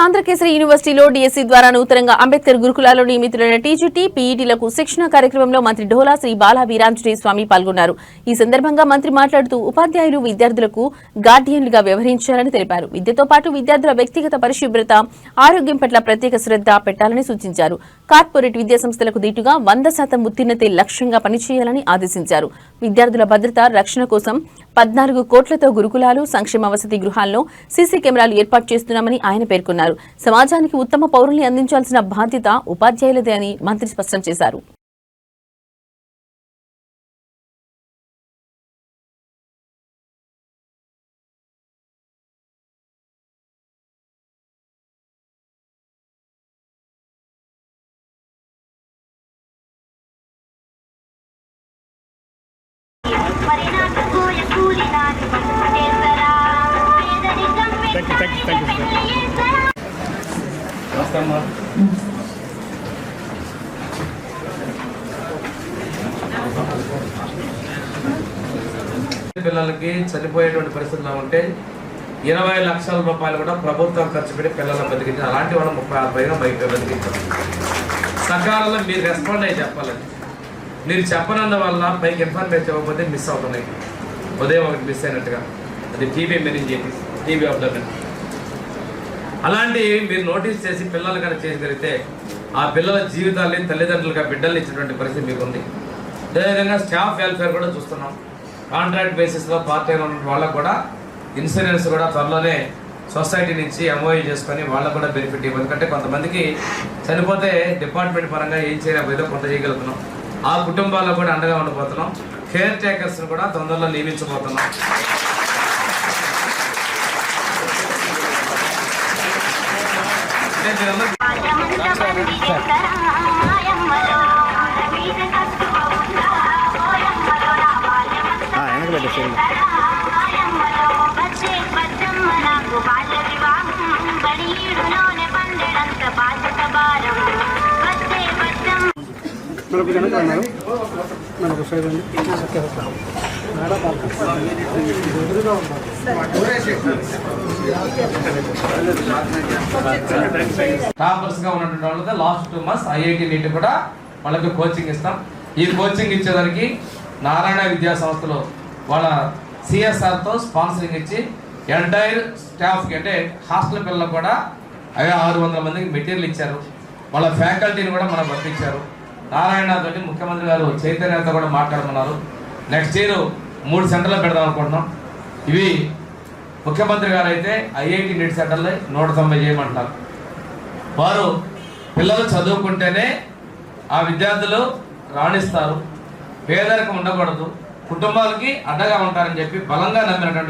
ఆంధ్రకేసరి యూనివర్సిటీలో డీఎస్సీ ద్వారా నూతనంగా అంబేద్కర్ గురుకులాల్లో నియమితులైన టీజీటీ పీఈటీలకు శిక్షణ కార్యక్రమంలో మంత్రి డోలా శ్రీ బాలా వీరాంజనేయ స్వామి పాల్గొన్నారు. ఈ సందర్భంగా మంత్రి మాట్లాడుతూ ఉపాధ్యాయులు విద్యార్థులకు గార్డియన్లుగా వ్యవహరించాలని తెలిపారు. విద్యతో పాటు విద్యార్థుల వ్యక్తిగత పరిశుభ్రత, ఆరోగ్యం పట్ల ప్రత్యేక శ్రద్ధ పెట్టాలని సూచించారు. కార్పొరేట్ విద్యా సంస్థలకు దీటుగా 100% ఉత్తీర్ణతే లక్ష్యంగా పనిచేయాలని ఆదేశించారు. విద్యార్థుల భద్రత, రక్షణ కోసం 14 కోట్లతో గురుకులాలు, సంక్షేమ వసతి గృహాల్లో సీసీ కెమెరాలు ఏర్పాటు చేస్తున్నామని ఆయన పేర్కొన్నారు. సమాజానికి ఉత్తమ పౌరుల్ని అందించాల్సిన బాధ్యత ఉపాధ్యాయులదే అని మంత్రి స్పష్టం చేశారు. పిల్లలకి చనిపోయేటువంటి పరిస్థితుల్లో ఉంటే 20 లక్షల రూపాయలు కూడా ప్రభుత్వం ఖర్చు పెట్టి పిల్లలను బతికించారు. అలాంటి వాళ్ళు 36 పైగా బతికించారు. సకాలంలో మీరు రెస్పాండ్ అయ్యి చెప్పాలని, మీరు చెప్పనందువల్ల పైకి ఇన్ఫర్మేషన్ ఇవ్వకపోతే మిస్ అవుతున్నాయి. ఉదయం ఒకటి మిస్ అయినట్టుగా అది TB meningitis, TB of the men. అలాంటి మీరు నోటీస్ చేసి పిల్లలు కనుక చేయగలిగితే ఆ పిల్లల జీవితాన్ని తల్లిదండ్రులుగా బిడ్డలు ఇచ్చినటువంటి పరిస్థితి మీకు ఉంది. అదేవిధంగా స్టాఫ్ వెల్ఫేర్ కూడా చూస్తున్నాం. కాంట్రాక్ట్ బేసిస్లో పార్ట్ టైం ఉన్న వాళ్ళకు కూడా ఇన్సూరెన్స్ కూడా త్వరలోనే సొసైటీ నుంచి ఎంఓయూ చేసుకొని వాళ్ళకు కూడా బెనిఫిట్ ఇవ్వదు. ఎందుకంటే కొంతమందికి చనిపోతే డిపార్ట్మెంట్ పరంగా ఏం చేయలేకపోతే కొంత చేయగలుగుతున్నాం. ఆ కుటుంబాల్లో కూడా అండగా ఉండిపోతున్నాం. కేర్ టేకర్స్ని కూడా తొందరలో నియమించబోతున్నాం. టాపర్స్ గా ఉన్నటువంటి వాళ్ళతో లాస్ట్ 2 months ఐఐటి నీట్ కూడా వాళ్ళకి కోచింగ్ ఇస్తాం. ఈ కోచింగ్ ఇచ్చేదానికి నారాయణ విద్యా సంస్థలో వాళ్ళ సిఎస్ఆర్తో స్పాన్సరింగ్ ఇచ్చి ఎంటైర్ స్టాఫ్కి అంటే హాస్టల్ పిల్లలకు కూడా 600 మందికి మెటీరియల్ ఇచ్చారు. వాళ్ళ ఫ్యాకల్టీని కూడా మనం పంపించారు. నారాయణ తోటి ముఖ్యమంత్రి గారు చైతన్యతో కూడా మాట్లాడుతున్నారు. నెక్స్ట్ ఇయర్ 3 సెంటర్లు పెడదాం అనుకుంటున్నాం. ఇవి ముఖ్యమంత్రి గారు అయితే ఐఐటి నీట్ సెంటర్లో 190 చేయమంటున్నారు. వారు పిల్లలు చదువుకుంటేనే ఆ విద్యార్థులు రాణిస్తారు, పేదరికం ఉండకూడదు, కుటుంబాలకి అండగా ఉంటారని చెప్పి బలంగా నమ్మినటువంటి